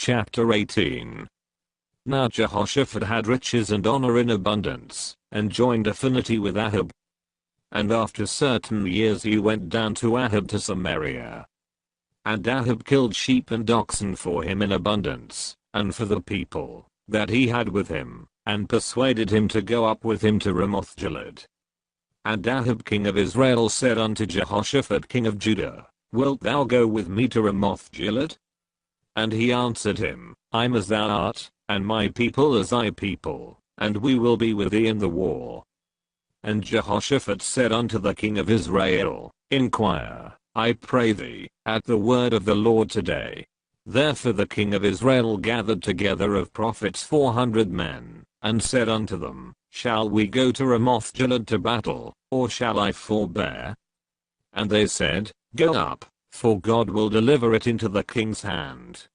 Chapter 18. Now Jehoshaphat had riches and honor in abundance, and joined affinity with Ahab. And after certain years he went down to Ahab to Samaria. And Ahab killed sheep and oxen for him in abundance, and for the people that he had with him, and persuaded him to go up with him to Ramoth-Gilead. And Ahab king of Israel said unto Jehoshaphat king of Judah, Wilt thou go with me to Ramoth-Gilead? And he answered him, I'm as thou art, and my people as thy people, and we will be with thee in the war. And Jehoshaphat said unto the king of Israel, Inquire, I pray thee, at the word of the Lord today. Therefore the king of Israel gathered together of prophets 400 men, and said unto them, Shall we go to Ramoth-Gilead to battle, or shall I forbear? And they said, Go up, for God will deliver it into the king's hand.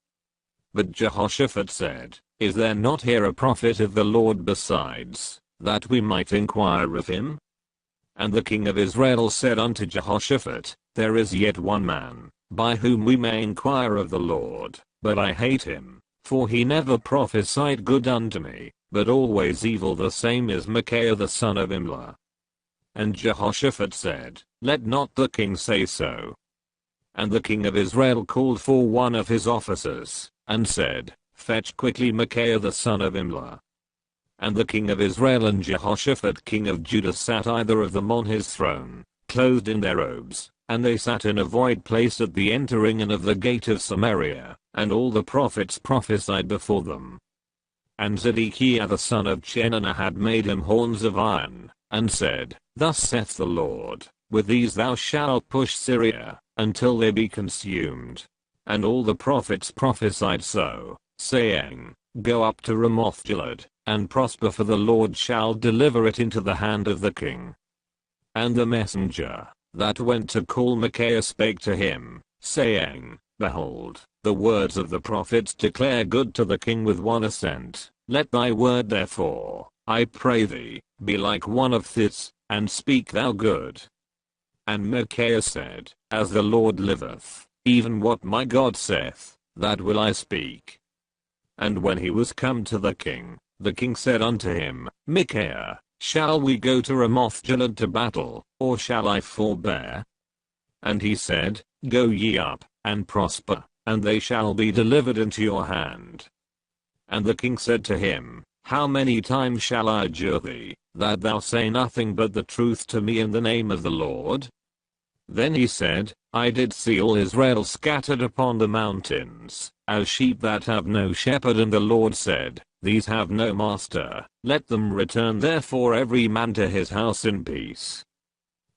But Jehoshaphat said, Is there not here a prophet of the Lord besides, that we might inquire of him? And the king of Israel said unto Jehoshaphat, There is yet one man, by whom we may inquire of the Lord, but I hate him, for he never prophesied good unto me, but always evil. The same is Micaiah the son of Imlah. And Jehoshaphat said, Let not the king say so. And the king of Israel called for one of his officers, and said, Fetch quickly Micaiah the son of Imlah. And the king of Israel and Jehoshaphat king of Judah sat either of them on his throne, clothed in their robes, and they sat in a void place at the entering in of the gate of Samaria, and all the prophets prophesied before them. And Zedekiah the son of Chenaanah had made him horns of iron, and said, Thus saith the Lord, With these thou shalt push Syria, until they be consumed. And all the prophets prophesied so, saying, Go up to Ramoth-Gilead, and prosper, for the Lord shall deliver it into the hand of the king. And the messenger that went to call Micaiah spake to him, saying, Behold, the words of the prophets declare good to the king with one assent. Let thy word therefore, I pray thee, be like one of this, and speak thou good. And Micaiah said, As the Lord liveth, even what my God saith, that will I speak. And when he was come to the king said unto him, Micaiah, shall we go to Ramoth-Gilead to battle, or shall I forbear? And he said, Go ye up, and prosper, and they shall be delivered into your hand. And the king said to him, How many times shall I adjure thee, that thou say nothing but the truth to me in the name of the Lord? Then he said, I did see all Israel scattered upon the mountains, as sheep that have no shepherd, and the Lord said, These have no master, let them return therefore every man to his house in peace.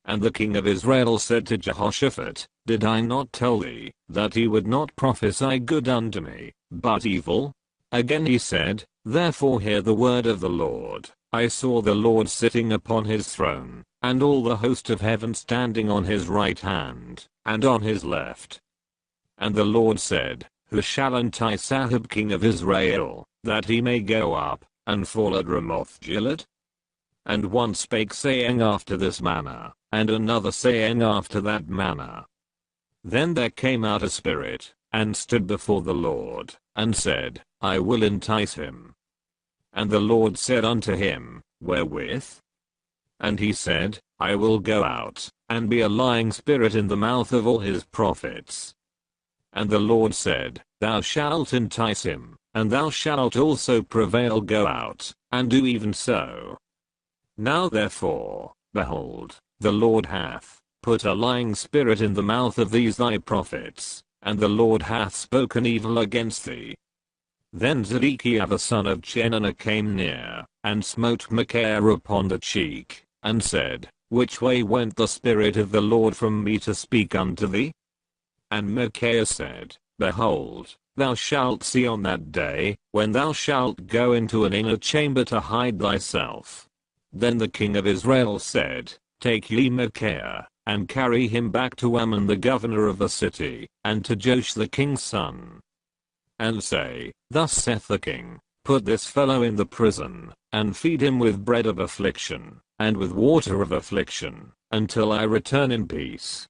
And the king of Israel said to Jehoshaphat, Did I not tell thee, that he would not prophesy good unto me, but evil? Again he said, Therefore hear the word of the Lord. I saw the Lord sitting upon his throne, and all the host of heaven standing on his right hand, and on his left. And the Lord said, Who shall entice Ahab king of Israel, that he may go up, and fall at Ramoth-Gilead? And one spake saying after this manner, and another saying after that manner. Then there came out a spirit, and stood before the Lord, and said, I will entice him. And the Lord said unto him, Wherewith? And he said, I will go out, and be a lying spirit in the mouth of all his prophets. And the Lord said, Thou shalt entice him, and thou shalt also prevail. Go out, and do even so. Now therefore, behold, the Lord hath put a lying spirit in the mouth of these thy prophets, and the Lord hath spoken evil against thee. Then Zedekiah the son of Chenaanah came near, and smote Micaiah upon the cheek, and said, Which way went the Spirit of the Lord from me to speak unto thee? And Micaiah said, Behold, thou shalt see on that day, when thou shalt go into an inner chamber to hide thyself. Then the king of Israel said, Take ye Micaiah, and carry him back to Ammon the governor of the city, and to Joash the king's son. And say, Thus saith the king, Put this fellow in the prison, and feed him with bread of affliction, and with water of affliction, until I return in peace.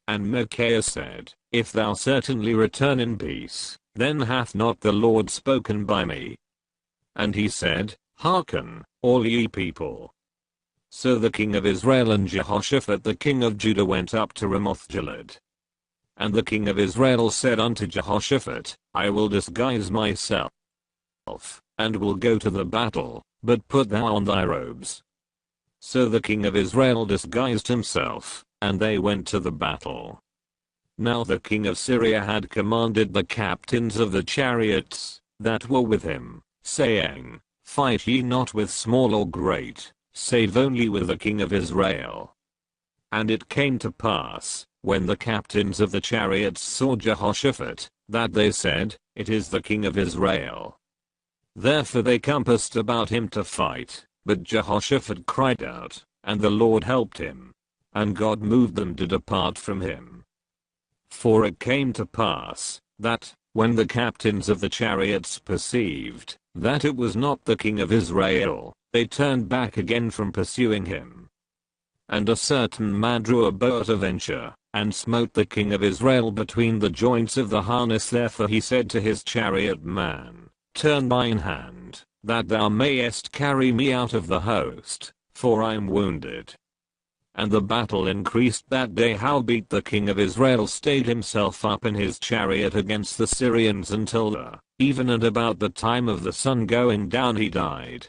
And Micaiah said, If thou certainly return in peace, then hath not the Lord spoken by me? And he said, Hearken, all ye people. So the king of Israel and Jehoshaphat the king of Judah went up to Ramoth-Gilead. And the king of Israel said unto Jehoshaphat, I will disguise myself, and will go to the battle, but put thou on thy robes. So the king of Israel disguised himself, and they went to the battle. Now the king of Syria had commanded the captains of the chariots that were with him, saying, Fight ye not with small or great, save only with the king of Israel. And it came to pass, when the captains of the chariots saw Jehoshaphat, that they said, It is the king of Israel. Therefore they compassed about him to fight, but Jehoshaphat cried out, and the Lord helped him. And God moved them to depart from him. For it came to pass, that, when the captains of the chariots perceived that it was not the king of Israel, they turned back again from pursuing him. And a certain man drew a bow at a venture, and smote the king of Israel between the joints of the harness. Therefore he said to his chariot man, Turn thine hand, that thou mayest carry me out of the host, for I am wounded. And the battle increased that day. Howbeit the king of Israel stayed himself up in his chariot against the Syrians until even and about the time of the sun going down he died.